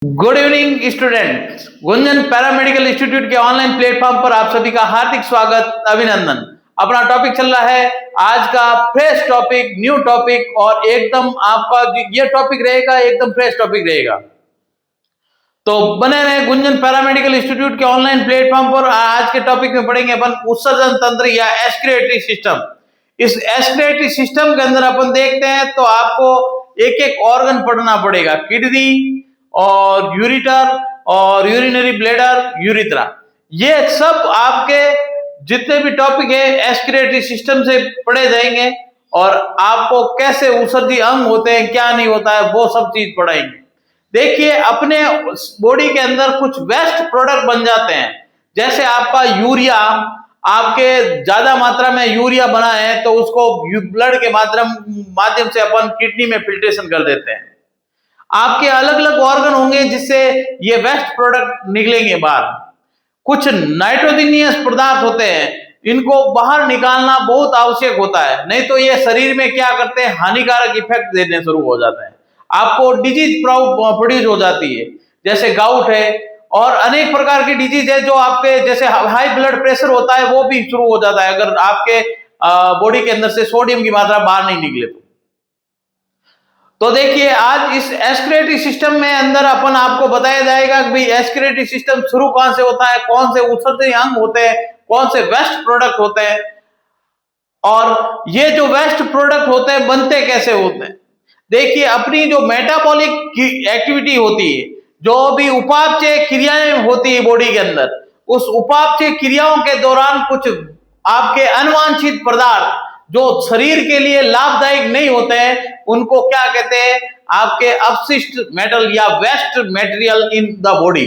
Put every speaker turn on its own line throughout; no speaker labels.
Good evening student. Gunjan paramedical institute के online platform पर आप सभी का हार्दिक स्वागत, अभिनंदन। अपना टॉपिक चल रहा है आज का फ्रेश टॉपिक, न्यू टॉपिक, और एकदम आपका ये टॉपिक रहेगा, एकदम फ्रेश टॉपिक रहेगा। तो बने रहे गुंजन पैरामेडिकल इंस्टीट्यूट के ऑनलाइन प्लेटफॉर्म पर। आज के टॉपिक में पढ़ेंगे अपन उत्सर्जन तंत्र या एस्पिरेटरी सिस्टम। इस एस्पिरेटरी सिस्टम के अंदर अपन देखते हैं तो आपको एक एक ऑर्गन पढ़ना पड़ेगा, किडनी और यूरिटर और यूरिनरी ब्लैडर, यूरिथ्रा। ये सब आपके जितने भी टॉपिक है एस्पिरेटरी सिस्टम से पढ़े जाएंगे, और आपको कैसे उत्सर्जी अंग होते हैं, क्या नहीं होता है, वो सब चीज पढ़ाएंगे। देखिए, अपने बॉडी के अंदर कुछ वेस्ट प्रोडक्ट बन जाते हैं, जैसे आपका यूरिया, आपके ज्यादा मात्रा में यूरिया बना है तो उसको ब्लड के माध्यम से अपन किडनी में फिल्ट्रेशन कर देते हैं। आपके अलग अलग ऑर्गन होंगे जिससे ये वेस्ट प्रोडक्ट निकलेंगे बाहर। कुछ नाइट्रोजनियस पदार्थ होते हैं, इनको बाहर निकालना बहुत आवश्यक होता है, नहीं तो ये शरीर में क्या करते हैं, हानिकारक इफेक्ट देने शुरू हो जाते हैं। आपको डिजीज प्रोड्यूस हो जाती है, जैसे गाउट है और अनेक प्रकार की डिजीज है जो आपके, जैसे हाई ब्लड प्रेशर होता है, वो भी शुरू हो जाता है अगर आपके बॉडी के अंदर से सोडियम की मात्रा बाहर नहीं निकले तो देखिए, आज इस एस्पिरेटरी सिस्टम में अंदर अपन आपको बताया जाएगा कि भाई एस्पिरेटरी सिस्टम शुरू कहां से होता है, कौन से उत्सर्जनी अंग होते हैं, कौन से वेस्ट प्रोडक्ट होते हैं, और ये जो वेस्ट प्रोडक्ट होते हैं बनते कैसे होते हैं। देखिए, अपनी जो मेटाबॉलिक एक्टिविटी होती है, जो भी उपापचय क्रियाएं होती है बॉडी के अंदर, उस उपापचय क्रियाओं के दौरान कुछ आपके अनवांछित पदार्थ जो शरीर के लिए लाभदायक नहीं होते हैं, उनको क्या कहते हैं, आपके अपशिष्ट मेटल या waste material in the body,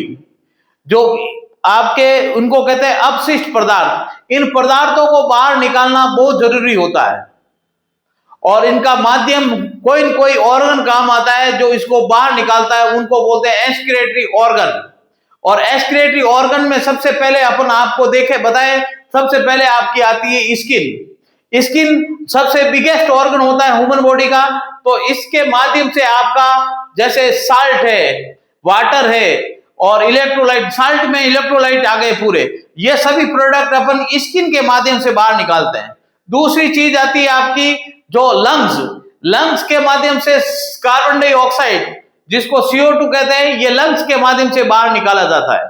जो आपके उनको कहते हैं अपशिष्ट पदार्थ। इन पदार्थों को बाहर निकालना बहुत जरूरी होता है, और इनका माध्यम कोई न कोई ऑर्गन काम आता है जो इसको बाहर निकालता है, उनको बोलते हैं एस्पिरेटरी ऑर्गन। और एस्पिरेटरी ऑर्गन में सबसे पहले अपन आपको बताएं, सबसे पहले आपकी आती है स्किन। स्किन सबसे बिगेस्ट ऑर्गन होता है ह्यूमन बॉडी का, तो इसके माध्यम से आपका जैसे साल्ट है, वाटर है और इलेक्ट्रोलाइट, साल्ट में इलेक्ट्रोलाइट आ गए पूरे, ये सभी प्रोडक्ट अपन स्किन के माध्यम से बाहर निकालते हैं। दूसरी चीज आती है आपकी जो लंग्स के माध्यम से कार्बन डाइऑक्साइड, जिसको CO2 कहते हैं, ये लंग्स के माध्यम से बाहर निकाला जाता है।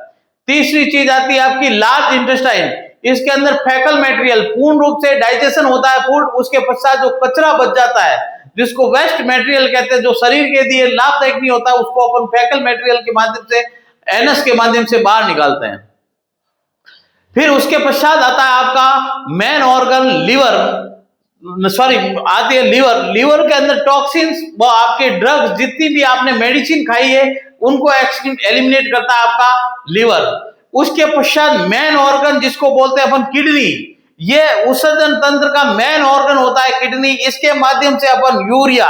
तीसरी चीज आती है आपकी लार्ज इंटेस्टाइन, इसके अंदर फैकल मटेरियल, पूर्ण रूप से डाइजेशन होता है फूड, उसके पश्चात जो कचरा बच जाता है जिसको वेस्ट मटेरियल कहते हैं, जो शरीर के लिए लाभदायक नहीं होता, उसको अपन फैकल मटेरियल के माध्यम से, एनस के माध्यम से बाहर निकालते हैं। फिर उसके पश्चात आता है आपका मेन ऑर्गन लीवर, आती है लीवर के अंदर टॉक्सिन्स व आपके ड्रग्स, जितनी भी आपने मेडिसिन खाई है उनको एलिमिनेट करता है आपका लीवर। उसके पश्चात मेन ऑर्गन जिसको बोलते हैं अपन किडनी, ये उत्सर्जन तंत्र का मेन ऑर्गन होता है किडनी। इसके माध्यम से अपन यूरिया,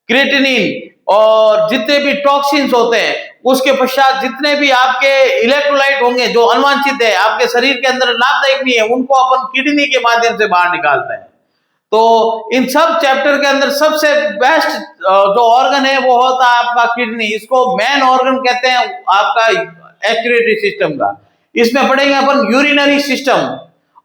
क्रिएटिनिन और जितने भी टॉक्सिन्स होते हैं, उसके पश्चात जितने भी आपके इलेक्ट्रोलाइट होंगे जो अनवांछित है, आपके शरीर के अंदर लाभदायक नहीं है, उनको अपन किडनी के माध्यम से बाहर निकालते हैं। तो इन सब चैप्टर के अंदर सबसे बेस्ट जो ऑर्गन है वो होता है आपका किडनी। इसको मेन ऑर्गन कहते हैं आपका एस्पिरेटरी सिस्टम का। इसमें पढ़ेंगे अपन यूरिनरी सिस्टम,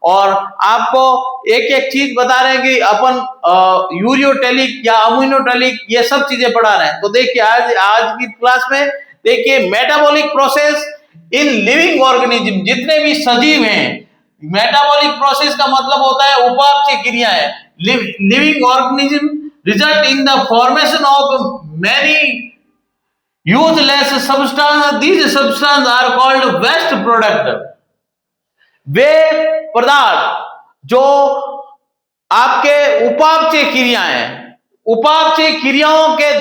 और आपको एक एक चीज बता रहे हैं कि अपन यूरियोटेलिक या अम्यूनोटेलिक ये सब चीजें पढ़ा रहे हैं। तो देखिए, आज की क्लास में देखिए metabolic process in living organism, जितने भी सजीव हैं, मेटाबॉलिक प्रोसेस का मतलब होता है उपापचय क्रियाएं। Living organism result in the formation of many useless substance. These substances are called waste product. वे पदार्थ जो आपके उपापचय क्रियाएं, उपापचय क्रियाओं के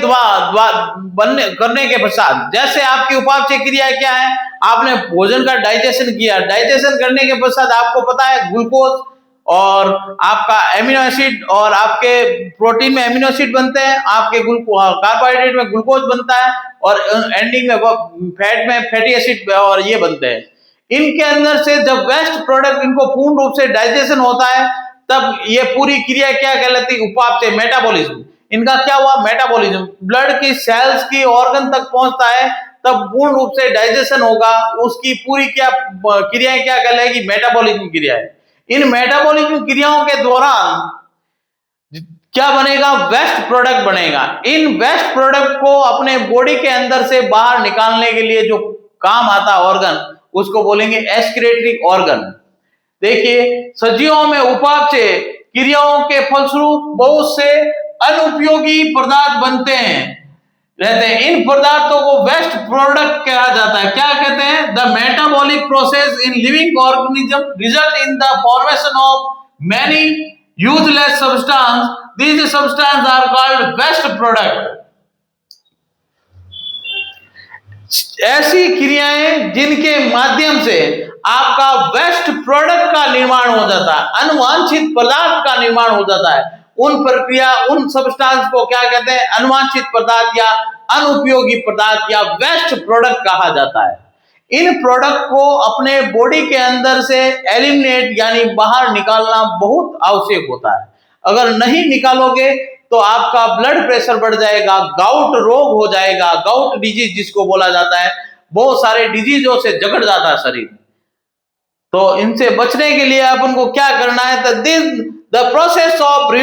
करने के पश्चात, जैसे आपकी उपापचय क्रियाएं क्या है, आपने भोजन का डाइजेशन किया, डाइजेशन करने के पश्चात आपको पता है ग्लूकोज और आपका एमिनो एसिड, और आपके प्रोटीन में एमिनो एसिड बनते हैं, आपके कार्बोहाइड्रेट में ग्लूकोज बनता है, और एंडिंग में फैट में फैटी एसिड और ये बनते हैं। इनके अंदर से जब वेस्ट प्रोडक्ट इनको पूर्ण रूप से डाइजेशन होता है, तब ये पूरी क्रिया क्या कहलाती है, उपापचय, मेटाबॉलिज्म। इनका क्या हुआ, मेटाबॉलिज्म, ब्लड की सेल्स की ऑर्गन तक पहुंचता है, तब पूर्ण रूप से डाइजेशन होगा, उसकी पूरी क्या क्रियाएं क्या कहलाएगी, मेटाबॉलिज्म क्रियाएं। इन मेटाबॉलिज्म क्रियाओं के दौरान क्या बनेगा, वेस्ट प्रोडक्ट बनेगा। इन वेस्ट प्रोडक्ट को अपने बॉडी के अंदर से बाहर निकालने के लिए जो काम आता ऑर्गन, उसको बोलेंगे एक्सक्रीटरी ऑर्गन। देखिए, सजीवों में उपापचय क्रियाओं के फलस्वरूप बहुत से अनुपयोगी पदार्थ बनते हैं रहते हैं। इन पदार्थों को वेस्ट प्रोडक्ट कहा जाता है। क्या कहते हैं, the metabolic process in living organism result in the formation of many useless substance. These substances are called waste product। ऐसी क्रियाएं जिनके माध्यम से आपका वेस्ट प्रोडक्ट का निर्माण हो जाता है, अनुवांछित पदार्थ का निर्माण हो जाता है, उन प्रक्रिया, उन सब्सटेंस को क्या कहते हैं, अनुवांछित पदार्थ या अनुपयोगी पदार्थ या वेस्ट प्रोडक्ट कहा जाता है। इन प्रोडक्ट को अपने बॉडी के अंदर से एलिमिनेट यानी बाहर निकालना बहुत आवश्यक होता है। अगर नहीं निकालोगे तो आपका ब्लड प्रेशर बढ़ जाएगा, गाउट रोग हो जाएगा, गाउट डिजीज जिसको बोला जाता है, बहुत सारे डिजीजों से जकड़ जाता है शरीर। तो इनसे बचने के लिए अपन को क्या करना है, the process of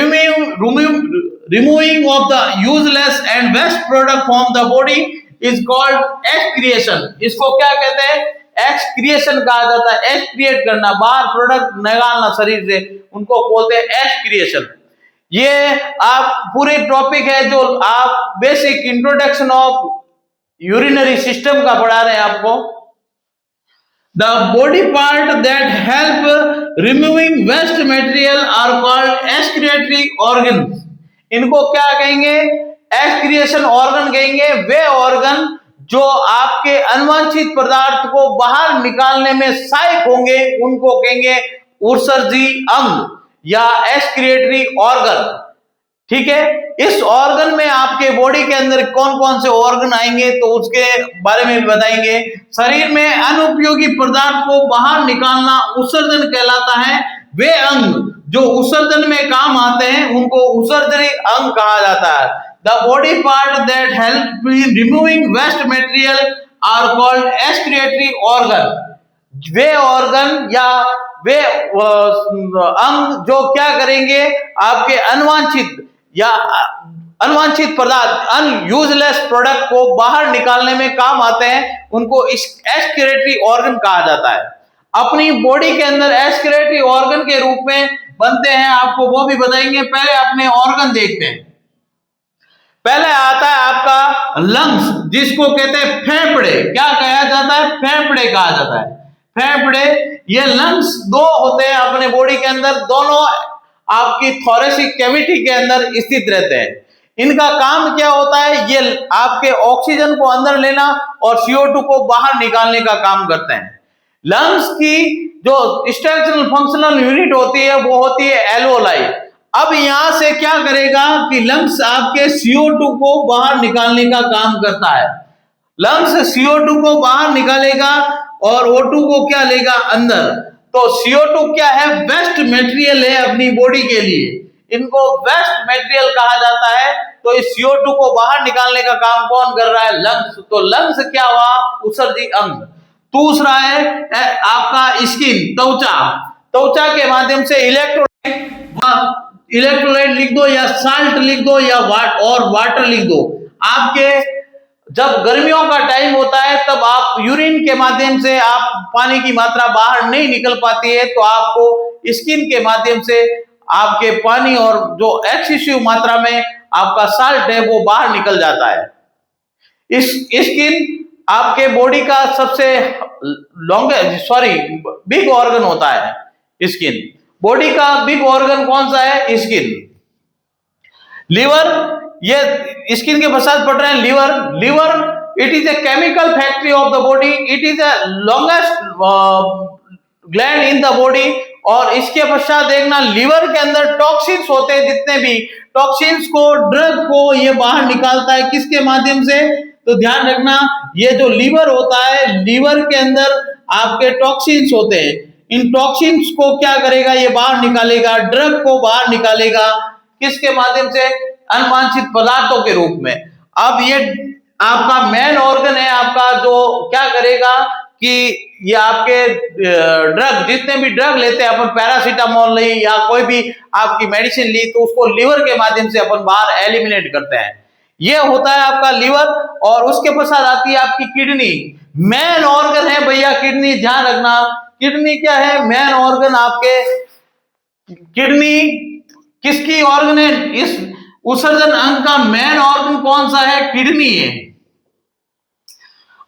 removing of the useless and waste product from the body is called excretion. इसको क्या कहते हैं, एक्सक्रिएशन कहा जाता है। एक्सक्रिएट करना, बाहर प्रोडक्ट निकालना शरीर से, उनको बोलते हैं एक्सक्रिएशन। ये आप पूरे टॉपिक है जो आप basic introduction of urinary system का पढ़ा रहे हैं आपको। The body part that help removing waste material are called excretory organs. इनको क्या कहेंगे, एक्सक्रिएशन ऑर्गन कहेंगे। वे ऑर्गन जो आपके अनुवांछित पदार्थ को बाहर निकालने में सहायक होंगे, उनको कहेंगे उत्सर्जी अंग या एक्सक्रिएटरी ऑर्गन। ठीक है, इस ऑर्गन में आपके बॉडी के अंदर कौन कौन से ऑर्गन आएंगे तो उसके बारे में बताएंगे। शरीर में अनुपयोगी पदार्थ को बाहर निकालना उत्सर्जन कहलाता है। वे अंग जो उत्सर्जन में काम आते हैं उनको उत्सर्जनी अंग कहा जाता है। The body part that help in removing waste material are called excretory organ. वे ऑर्गन या वे अंग जो क्या करेंगे, आपके अनुवांछित पदार्थ, अनयूजलेस प्रोडक्ट को बाहर निकालने में काम आते हैं, उनको एक्सक्रिएटरी ऑर्गन कहा जाता है। अपनी बॉडी के अंदर एक्सक्रिएटरी ऑर्गन के रूप में बनते हैं, आपको वो भी बताएंगे। पहले अपने ऑर्गन देखते हैं। पहले आता है आपका लंग्स, जिसको कहते हैं फेफड़े। क्या कहा जाता है, फेफड़े कहा जाता है। फेफड़े, ये लंग्स दो होते हैं अपने बॉडी के अंदर, दोनों आपकी थोरेसिक कैविटी के अंदर स्थित रहते हैं। इनका काम क्या होता है, ये आपके ऑक्सीजन को अंदर लेना और CO2 को बाहर निकालने का काम करते हैं। लंग्स की जो स्ट्रक्चरल फंक्शनल यूनिट होती है वो होती है एल्वोलाई। अब यहां से क्या करेगा कि लंग्स आपके CO2 को बाहर निकालने का काम करता है। लंग्स CO2 को बाहर निकालेगा और O2 को क्या लेगा अंदर। तो CO2 क्या है, वेस्ट मटेरियल है अपनी बॉडी के लिए, इनको वेस्ट मटेरियल कहा जाता है। तो इस CO2 को बाहर निकालने का काम कौन कर रहा है, लंग्स। तो लंग्स क्या हुआ, उत्सर्जी अंग। दूसरा है आपका स्किन, त्वचा। त्वचा के माध्यम से इलेक्ट्रोलाइट लिख दो या साल्ट लिख दो या वाटर लिख दो। आपके जब गर्मियों का टाइम होता है तब आप यूरिन के माध्यम से आप पानी की मात्रा बाहर नहीं निकल पाती है, तो आपको स्किन के माध्यम से आपके पानी और जो एक्सेसिव मात्रा में आपका साल्ट है वो बाहर निकल जाता है। इस स्किन आपके बॉडी का सबसे बिग ऑर्गन होता है स्किन। बॉडी का बिग ऑर्गन कौन सा है, स्किन। लिवर, ये स्किन के पश्चात पढ़ रहे हैं liver it is a chemical factory of the body, it is the longest gland in the body. और इसके पश्चात देखना, लिवर के अंदर टॉक्सिन्स होते हैं, जितने भी टॉक्सिन्स को, ड्रग को ये बाहर निकालता है, किसके माध्यम से, तो ध्यान रखना ये जो लीवर होता है, लीवर के अंदर आपके टॉक्सिन्स होते हैं। इन टॉक्सिन्स को क्या करेगा, ये बाहर निकालेगा, ड्रग को बाहर निकालेगा, किसके माध्यम से, अनुवांछित पदार्थों के रूप में। अब ये आपका मेन ऑर्गन है, आपका जो क्या करेगा कि ये आपके ड्रग, जितने भी ड्रग लेते हैं अपन, पैरासीटामोल ली या कोई भी आपकी मेडिसिन ली, तो उसको लीवर के माध्यम से अपन बाहर एलिमिनेट करते हैं। ये होता है आपका लीवर। और उसके पश्चात आती है आपकी किडनी। मेन ऑर्गन है भैया किडनी, ध्यान रखना। किडनी क्या है? मेन ऑर्गन आपके किडनी किसकी ऑर्गन है? इस उत्सर्जन अंग का मेन ऑर्गन कौन सा है? किडनी है।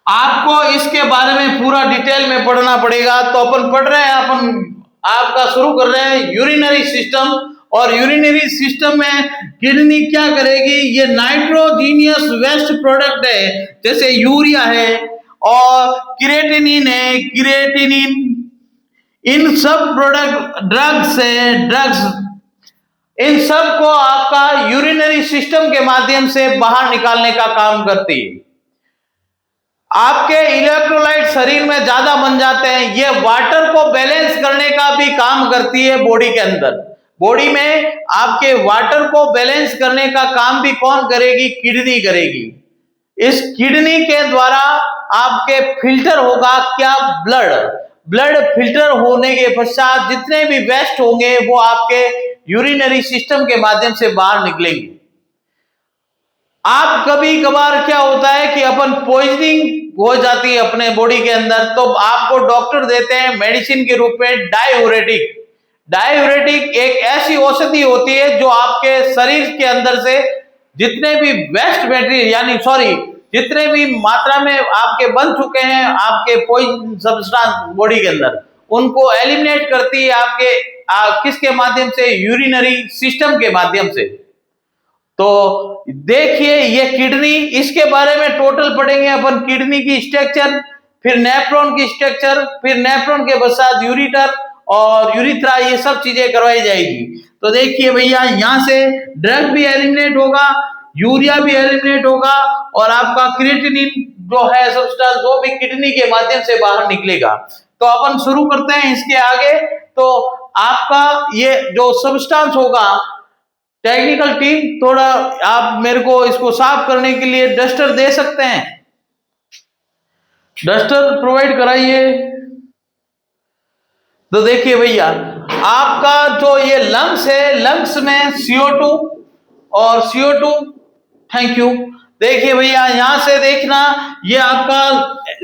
आपको इसके बारे में पूरा डिटेल में पढ़ना पड़ेगा। तो अपन पढ़ रहे हैं, अपन आपका शुरू कर रहे हैं यूरिनरी सिस्टम। और यूरिनरी सिस्टम में किडनी क्या करेगी? ये नाइट्रोजीनियस वेस्ट प्रोडक्ट है, जैसे यूरिया है और क्रिएटिनिन है, क्रिएटिनिन, इन सब प्रोडक्ट ड्रग्स इन सब को आपका यूरिनरी सिस्टम के माध्यम से बाहर निकालने का काम करती है। आपके इलेक्ट्रोलाइट शरीर में ज्यादा बन जाते हैं, ये वाटर को बैलेंस करने का भी काम करती है बॉडी के अंदर। बॉडी में आपके वाटर को बैलेंस करने का काम भी कौन करेगी? किडनी करेगी। इस किडनी के द्वारा आपके फिल्टर होगा क्या? ब्लड फिल्टर होने के पश्चात जितने भी वेस्ट होंगे वो आपके यूरिनरी सिस्टम के माध्यम से बाहर निकलेंगे। आप कभी कभार क्या होता है कि अपन पॉइजनिंग हो जाती है अपने बॉडी के अंदर, तो आपको डॉक्टर देते हैं मेडिसिन के रूप में डाययूरेटिक। डाययूरेटिक एक ऐसी औषधि होती है जो आपके शरीर के अंदर से जितने भी वेस्ट मटेरियल, यानी सॉरी, जितने भी मात्रा में आपके बन चुके हैं आपके पॉइजन सब्सटेंस बॉडी के अंदर, उनको एलिमिनेट करती है आपके किसके माध्यम से? यूरिनरी सिस्टम के माध्यम से। तो देखिए ये किडनी, इसके बारे में टोटल पढ़ेंगे अपन, किडनी की स्ट्रक्चर, फिर नेफ्रॉन की स्ट्रक्चर, फिर नेफ्रॉन के पश्चात यूरिटर और यूरिथ्रा, ये सब चीजें करवाई जाएगी। तो देखिए भैया, यहां से ड्रग भी एलिमिनेट होगा, यूरिया भी एलिमिनेट होगा और आपका क्रिएटिनिन जो है सब्सटेंस, वो भी किडनी के माध्यम से बाहर निकलेगा। तो अपन शुरू करते हैं इसके आगे। तो आपका ये जो सब्सटेंस होगा, टेक्निकल टीम थोड़ा आप मेरे को इसको साफ करने के लिए डस्टर दे सकते हैं? डस्टर प्रोवाइड कराइए। तो देखिए भैया, आपका जो ये लंग्स है, लंग्स में CO2 और CO2, थैंक यू। देखिए भैया, यहां से देखना, ये आपका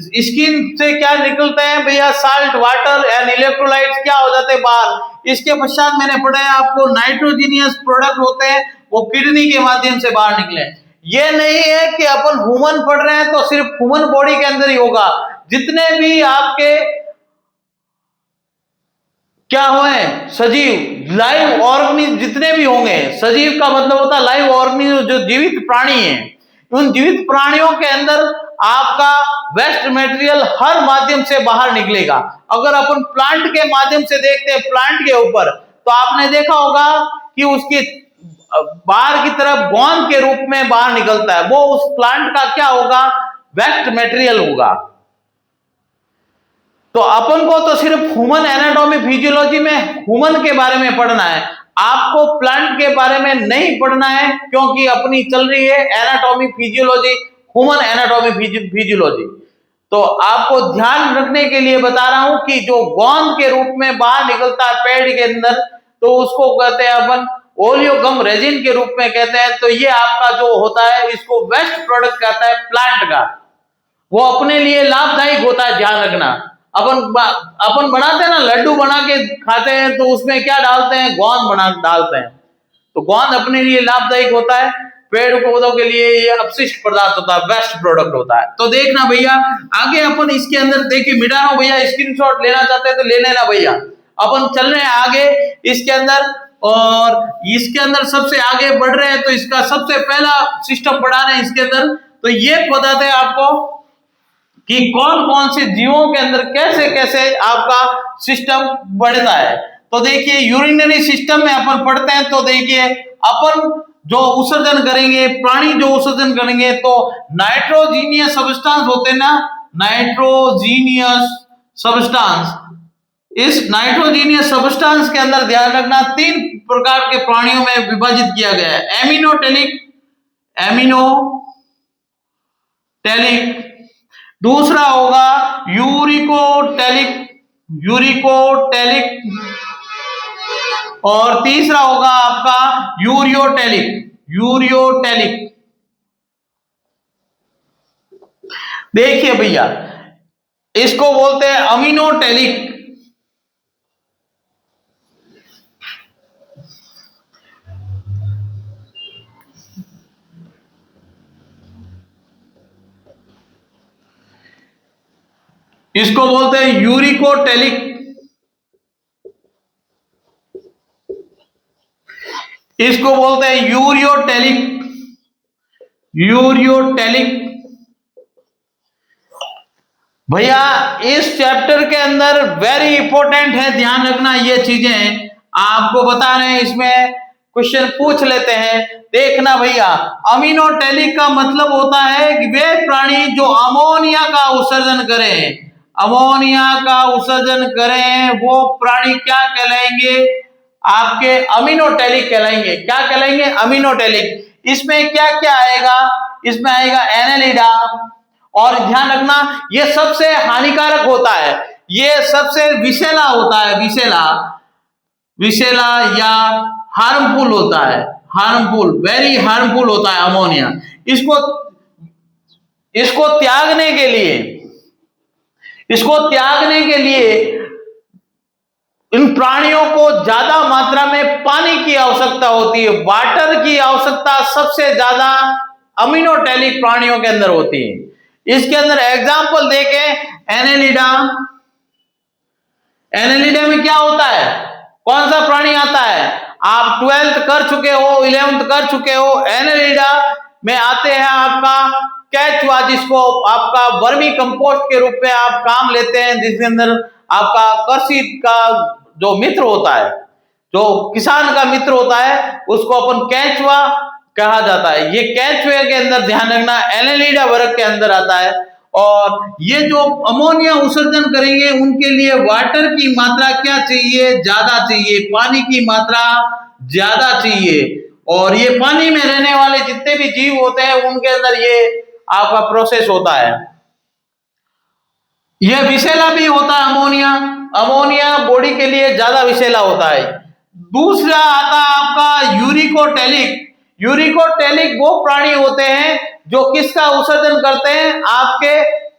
स्किन से क्या निकलते हैं भैया? साल्ट वाटर एंड इलेक्ट्रोलाइट्स क्या हो जाते हैं? बाहर। इसके पश्चात मैंने पढ़ा है आपको नाइट्रोजीनियस प्रोडक्ट होते हैं, वो किडनी के माध्यम से बाहर निकले। ये नहीं है कि अपन ह्यूमन पढ़ रहे हैं तो सिर्फ ह्यूमन बॉडी के अंदर ही होगा। जितने भी आपके क्या हुए सजीव, लाइव ऑर्गेनिज्म जितने भी होंगे, सजीव का मतलब होता है लाइव ऑर्गेनिज्म, जो जीवित प्राणी हैं, उन जीवित प्राणियों के अंदर आपका वेस्ट मटेरियल हर माध्यम से बाहर निकलेगा। अगर अपन प्लांट के माध्यम से देखते हैं, प्लांट के ऊपर, तो आपने देखा होगा कि उसकी बाहर की तरफ गोंद के रूप में बाहर निकलता है, वो उस प्लांट का क्या होगा? वेस्ट मटेरियल होगा। तो अपन को तो सिर्फ ह्यूमन एनाटॉमी फिजियोलॉजी में ह्यूमन के बारे में पढ़ना है, आपको प्लांट के बारे में नहीं पढ़ना है, क्योंकि अपनी चल रही है anatomy physiology, human anatomy physiology. तो आपको ध्यान रखने के लिए बता रहा हूं कि जो गोंद के रूप में बाहर निकलता है पेड़ के अंदर, तो उसको कहते हैं अपन ओलियोगम रेजिन के रूप में कहते हैं। तो ये आपका जो होता है, इसको वेस्ट प्रोडक्ट कहता है प्लांट का, वो अपने लिए लाभदायक होता है, ध्यान रखना। अपन बनाते हैं ना, लड्डू बना के खाते हैं, तो उसमें क्या डालते हैं? गोंद बना डालते हैं। तो गोंद अपने लिए लाभदायक होता है, पेड़ पौधों के लिए ये अपशिष्ट पदार्थ होता है, वेस्ट प्रोडक्ट होता है। तो देखना भैया, आगे अपन इसके अंदर देखिए, मिटा रहा हूं भैया, स्क्रीनशॉट लेना चाहते हैं तो ले लेना भैया। अपन चल रहे हैं आगे इसके अंदर, और इसके अंदर सबसे आगे बढ़ रहे हैं। तो इसका सबसे पहला सिस्टम पढ़ा रहे हैं इसके अंदर। तो ये बताते हैं आपको कि कौन कौन से जीवों के अंदर कैसे कैसे आपका सिस्टम बढ़ता है। तो देखिए, यूरिनरी सिस्टम में अपन पढ़ते हैं, तो देखिए अपन जो उत्सर्जन करेंगे, प्राणी जो उत्सर्जन करेंगे, तो नाइट्रोजीनियस सब्सटेंस होते हैं ना, नाइट्रोजीनियस सब्सटेंस। इस नाइट्रोजीनियस सब्सटेंस के अंदर ध्यान रखना, 3 प्रकार के प्राणियों में विभाजित किया गया है। एमिनोटेलिक, एमिनो टेलिक, दूसरा होगा यूरिकोटेलिक, यूरिकोटेलिक, और तीसरा होगा आपका यूरियोटेलिक, यूरियोटेलिक। देखिए भैया, इसको बोलते हैं अमीनोटेलिक, इसको बोलते हैं यूरिकोटेलिक, इसको बोलते हैं यूरियोटेलिक, यूरियोटेलिक। भैया इस चैप्टर के अंदर वेरी इंपॉर्टेंट है, ध्यान रखना ये चीजें आपको बता रहे हैं, इसमें क्वेश्चन पूछ लेते हैं। देखना भैया, अमीनोटेलिक का मतलब होता है कि वे प्राणी जो अमोनिया का उत्सर्जन करें, अमोनिया का उत्सर्जन करें, वो प्राणी क्या कहलाएंगे? आपके अमीनोटेलिक कहलाएंगे। क्या कहलाएंगे? अमीनोटेलिक। इसमें क्या क्या आएगा? इसमें आएगा एनेलिडा, और ध्यान रखना ये सबसे हानिकारक होता है, ये सबसे विषैला होता है, विषैला, विषैला या हार्मफुल होता है, हार्मफुल, वेरी हार्मफुल होता है अमोनिया। इसको त्यागने के लिए, इसको त्यागने के लिए इन प्राणियों को ज्यादा मात्रा में पानी की आवश्यकता होती है, वाटर की आवश्यकता सबसे ज्यादा अमीनोटेलिक प्राणियों के अंदर होती है। इसके अंदर एग्जाम्पल देके, एनेलिडा, एनेलिडा में क्या होता है? कौन सा प्राणी आता है? आप 12th कर चुके हो, 11th कर चुके हो। एनेलिडा में आते हैं आपका केचुआ, जिसको आपका वर्मी कंपोस्ट के रूप में आप काम लेते हैं, जिसके अंदर आपका कृषि का जो मित्र होता है, जो किसान का मित्र होता है, उसको अपन केचुआ कहा जाता है। ये केचुए के अंदर ध्यान रखना एनेलिडा वर्ग के अंदर आता है। और ये जो अमोनिया उत्सर्जन करेंगे उनके लिए वाटर की मात्रा क्या चाहिए? ज्यादा चाहिए, पानी की मात्रा ज्यादा चाहिए। और ये पानी में रहने वाले जितने भी जीव होते हैं उनके अंदर ये आपका प्रोसेस होता है। यह विषैला भी होता है अमोनिया, अमोनिया बॉडी के लिए ज्यादा विषैला होता है। दूसरा आता है आपका यूरिकोटेलिक। यूरिकोटेलिक वो प्राणी होते हैं जो किसका उत्सर्जन करते हैं? आपके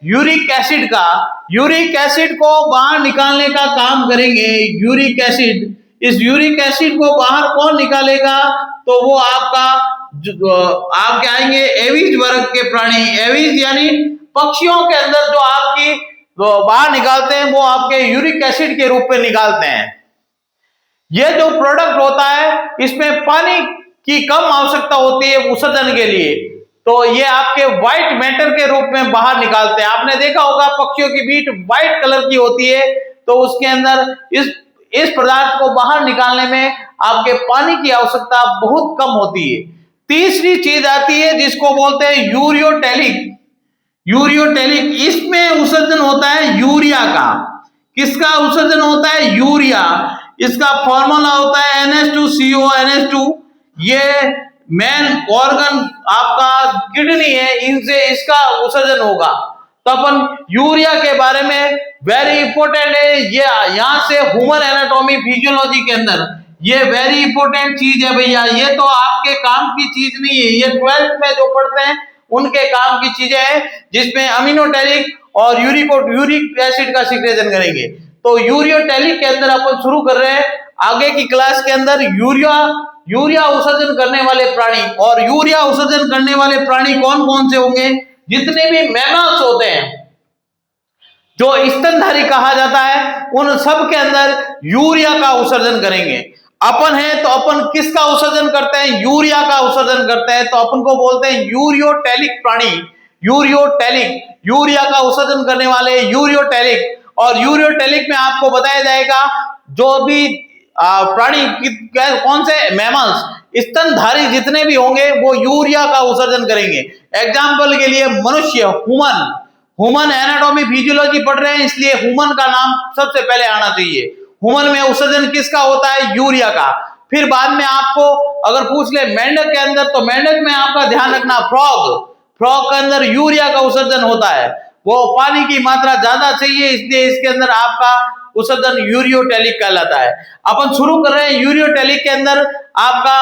यूरिक एसिड का। यूरिक एसिड को बाहर निकालने का काम करेंगे, यूरिक एसिड। इस यूरिक एसिड को बाहर कौन निकालेगा? तो वो आपका आपके आएंगे एविज वर्ग के प्राणी। एविज यानी पक्षियों के अंदर जो आपकी बाहर निकालते हैं वो आपके यूरिक एसिड के रूप में निकालते हैं। यह जो प्रोडक्ट होता है इसमें पानी की कम आवश्यकता होती है उत्सर्जन के लिए, तो ये आपके व्हाइट मैटर के रूप में बाहर निकालते हैं। आपने देखा होगा पक्षियों की बीट व्हाइट कलर की होती है, तो उसके अंदर इस पदार्थ को बाहर निकालने में आपके पानी की आवश्यकता बहुत कम होती है। तीसरी चीज आती है जिसको बोलते हैं यूरियोटेलिक। यूरियोटेलिक, इसमें उत्सर्जन होता है यूरिया का। किसका उत्सर्जन होता है? यूरिया। इसका फॉर्मूला होता है NH2CO NH2। ये मेन ऑर्गन आपका किडनी है, इनसे इसका उत्सर्जन होगा। तो अपन यूरिया के बारे में वेरी इंपॉर्टेंट है, ये यहां से ह्यूमन एनाटॉमी फिजियोलॉजी के अंदर ये वेरी इंपॉर्टेंट चीज है भैया। ये तो आपके काम की चीज नहीं है, ये 12th में जो पढ़ते हैं उनके काम की चीजें हैं, जिसमें अमीनोटेलिक और यूरिक एसिड का सिक्रेशन करेंगे। तो यूरियोटेलिक के अंदर अपन शुरू कर रहे हैं। आगे की क्लास के अंदर यूरिया उत्सर्जन करने वाले प्राणी, और यूरिया उत्सर्जन करने वाले प्राणी कौन कौन से होंगे? जितने भी मैमल्स होते हैं जो स्तनधारी कहा जाता है, उन सब के अंदर यूरिया का उत्सर्जन करेंगे। अपन है तो अपन किसका उत्सर्जन करते हैं? यूरिया का उत्सर्जन करते हैं, तो अपन को बोलते हैं यूरियोटेलिक प्राणी। यूरियोटेलिक, यूरिया का उत्सर्जन करने वाले यूरियोटेलिक। और यूरियोटेलिक में आपको बताया जाएगा जो भी प्राणी कौन से मैमल्स स्तनधारी जितने भी होंगे वो यूरिया का उत्सर्जन करेंगे। एग्जाम्पल के लिए मनुष्य, ह्यूमन एनाटॉमी फिजियोलॉजी पढ़ रहे हैं, इसलिए ह्यूमन का नाम सबसे पहले आना चाहिए। ह्यूमन में उत्सर्जन किसका होता है? यूरिया का। फिर बाद में आपको अगर पूछ ले मेंढक के अंदर, तो मेंढक में आपका ध्यान रखना फ्रॉग। फ्रॉग के अंदर यूरिया का उत्सर्जन होता है। वो पानी की मात्रा ज्यादा चाहिए, इसलिए इसके अंदर आपका उत्सर्जन यूरियोटैलिक कहलाता है। अपन शुरू कर रहे हैं यूरियोटैलिक के अंदर आपका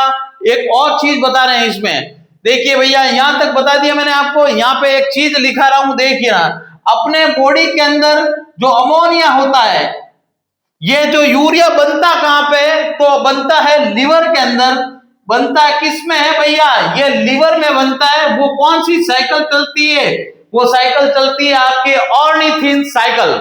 एक और चीज बता रहे हैं इसमें। देखिए भैया, यहां तक बता दिया मैंने आपको, यहाँ पे एक चीज लिखा रहा हूं, देखिए ना, अपने बॉडी के अंदर जो अमोनिया होता है, ये जो यूरिया बनता कहां पे, तो बनता है लिवर के अंदर। बनता है किस में है भैया, ये लिवर में बनता है। वो कौन सी साइकिल चलती है, वो साइकिल चलती है आपके ऑर्निथिन साइकिल।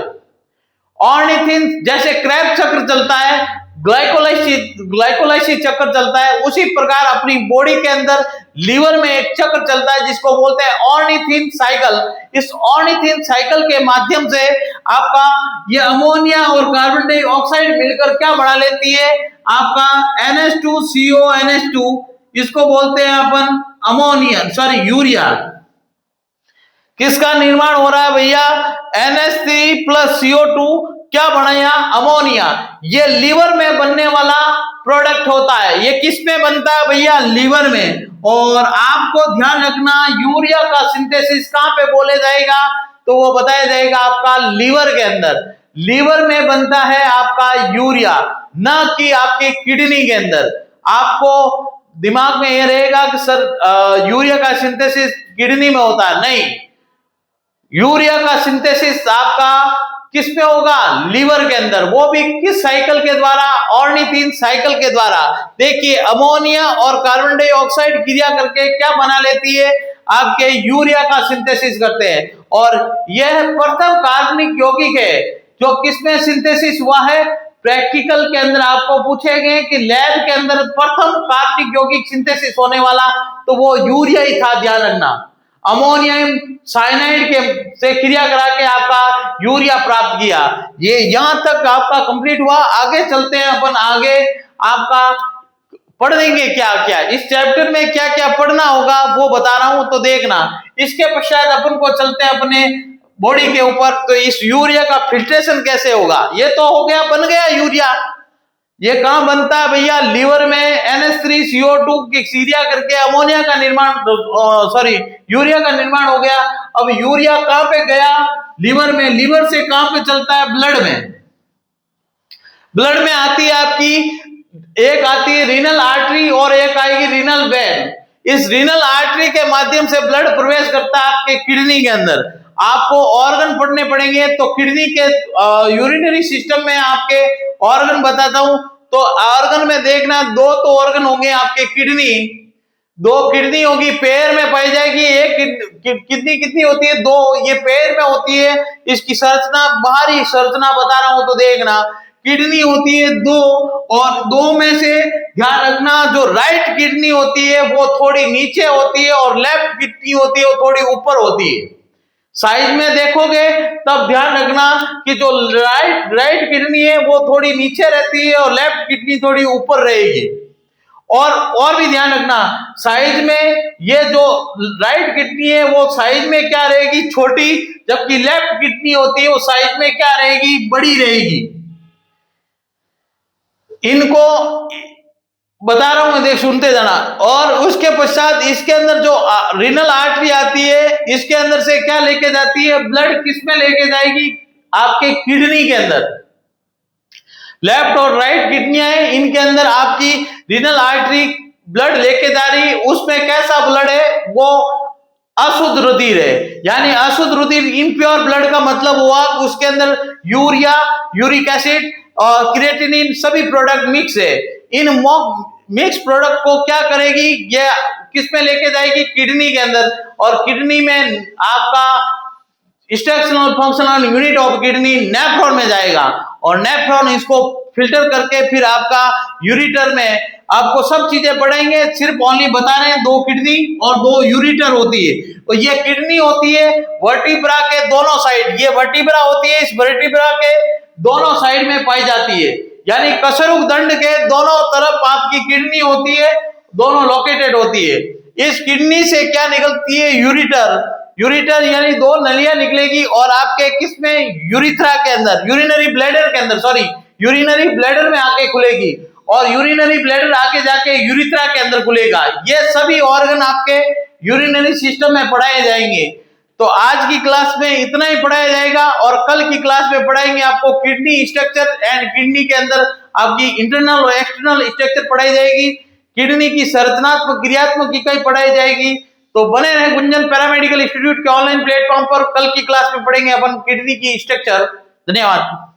ऑर्निथिन जैसे क्रेब्स चक्र चलता है, ग्लाइकोलाइसिस चक्र चलता है, उसी प्रकार अपनी बॉडी के अंदर लीवर में एक चक्र चलता है जिसको बोलते हैं ऑर्निथिन साइकिल। इस ऑर्निथिन साइकिल के माध्यम से आपका ये अमोनिया और कार्बन डाइऑक्साइड मिलकर क्या बना लेती है, आपका NH2CO NH2, इसको बोलते हैं अपन अमोनिया, सॉरी यूरिया। किसका निर्माण हो रहा है भैया, NH3 प्लस CO2 क्या बनाया, अमोनिया। ये लीवर में बनने वाला प्रोडक्ट होता है। ये किस में बनता है भैया, लीवर में। और आपको ध्यान रखना, यूरिया का सिंथेसिस कहां पे बोले जाएगा, तो वो बताया जाएगा आपका लीवर के अंदर। लीवर में बनता है आपका यूरिया, न कि आपकी किडनी के अंदर। आपको दिमाग में ये रहेगा कि सर यूरिया का सिंथेसिस किडनी में होता है, नहीं। यूरिया का सिंथेसिस आपका किस में होगा, लीवर के अंदर। वो भी किस साइकिल के द्वारा, ऑर्निथिन साइकिल के द्वारा। देखिए, अमोनिया और कार्बन डाइऑक्साइड क्रिया करके क्या बना लेती है, आपके यूरिया का सिंथेसिस करते हैं। और यह प्रथम कार्बनिक यौगिक है जो किसमें सिंथेसिस हुआ है, प्रैक्टिकल के अंदर आपको पूछेंगे कि लैब के अंदर प्रथम कार्बनिक यौगिक सिंथेसिस होने वाला, तो वो यूरिया ही था, ध्यान रखना। अमोनियम साइनाइड के से क्रिया करा के आपका यूरिया प्राप्त किया। ये यहां तक आपका कंप्लीट हुआ। आगे चलते हैं अपन, आगे आपका पढ़ देंगे क्या क्या इस चैप्टर में, क्या क्या पढ़ना होगा वो बता रहा हूं, तो देखना। इसके पश्चात अपन को चलते हैं अपने बॉडी के ऊपर। तो इस यूरिया का फिल्ट्रेशन कैसे होगा, ये तो हो गया, बन गया यूरिया। ये कहां बनता है भैया, लीवर में NH3CO2 की क्रिया करके अमोनिया का निर्माण, सॉरी यूरिया का निर्माण हो गया। अब यूरिया कहां पे गया, लीवर में। लीवर से कहां पे चलता है, ब्लड में। ब्लड में आती है आपकी, एक आती है रीनल आर्टरी और एक आएगी रीनल वेन। इस रीनल आर्टरी के माध्यम से ब्लड प्रवेश करता है आपके किडनी के अंदर। आपको ऑर्गन पढ़ने पड़ेंगे, तो किडनी के यूरिनरी सिस्टम में आपके ऑर्गन बताता हूं। तो ऑर्गन में देखना, दो तो ऑर्गन होंगे आपके किडनी, दो किडनी होगी, पैर में पाई जाएगी। एक किडनी कितनी होती है, दो, ये पैर में होती है। इसकी संरचना, बाहरी संरचना बता रहा हूं, तो देखना, किडनी होती है दो, और दो में से ध्यान रखना, जो राइट किडनी होती है वो थोड़ी नीचे होती है, और लेफ्ट किडनी होती है वो थोड़ी ऊपर होती है। साइज में देखोगे तब ध्यान रखना कि जो राइट किडनी है वो थोड़ी नीचे रहती है और लेफ्ट किडनी थोड़ी ऊपर रहेगी। और भी ध्यान रखना, साइज में ये जो राइट किडनी है वो साइज में क्या रहेगी, छोटी, जबकि लेफ्ट किडनी होती है वो साइज में क्या रहेगी, बड़ी रहेगी। इनको बता रहा हूं, देख सुनते जाना। और उसके पश्चात इसके अंदर जो रीनल आर्टरी आती है, इसके अंदर से क्या लेके जाती है, ब्लड किसमें लेके जाएगी, आपके किडनी के अंदर। लेफ्ट और राइट किडनियां हैं, इनके अंदर आपकी रीनल आर्टरी ब्लड लेके जा रही है। उसमें कैसा ब्लड है, वो अशुद्ध रुधिर है। यानी अशुद्ध रुधिर, इम्प्योर ब्लड का मतलब हुआ कि उसके अंदर यूरिया, यूरिक एसिड और क्रिएटिनिन सभी प्रोडक्ट मिक्स है। इन मिक्स प्रोडक्ट को क्या करेगी, ये किस में लेके जाएगी, किडनी के अंदर। और किडनी में आपका instructional functional unit of kidney nephron में जाएगा, और नेफ्रॉन इसको फिल्टर करके फिर आपका यूरिटर में, आपको सब चीजें पढ़ेंगे, सिर्फ ओनली बता रहे हैं, दो किडनी और दो यूरिटर होती है। तो ये किडनी होती है वर्टिब्रा के दोनों साइड, ये वर्टिब्रा होती है, इस वर्टिब्रा के दोनों साइड में पाई जाती है। यानी कशरुक दंड के दोनों तरफ आपकी किडनी होती है, दोनों लोकेटेड होती है। इस किडनी से क्या निकलती है, यूरिटर। यूरिटर यानी दो नलियां निकलेगी, और आपके किसमें, यूरिथ्रा के अंदर, यूरिनरी ब्लैडर के अंदर, सॉरी यूरिनरी ब्लैडर में आके खुलेगी, और यूरिनरी ब्लैडर आके जाके यूरिथ्रा के अंदर खुलेगा। ये सभी ऑर्गन आपके यूरिनरी सिस्टम में पढ़ाए जाएंगे। तो आज की क्लास में इतना ही पढ़ाया जाएगा और कल की क्लास में पढ़ाएंगे आपको किडनी स्ट्रक्चर एंड किडनी के अंदर आपकी इंटरनल और एक्सटर्नल स्ट्रक्चर पढ़ाई जाएगी, किडनी की संरचनात्मक क्रियात्मक इकाई पढ़ाई जाएगी। तो बने रहे गुंजन पैरामेडिकल इंस्टीट्यूट के ऑनलाइन प्लेटफॉर्म पर। कल की क्लास में पढ़ेंगे अपन किडनी की स्ट्रक्चर। धन्यवाद।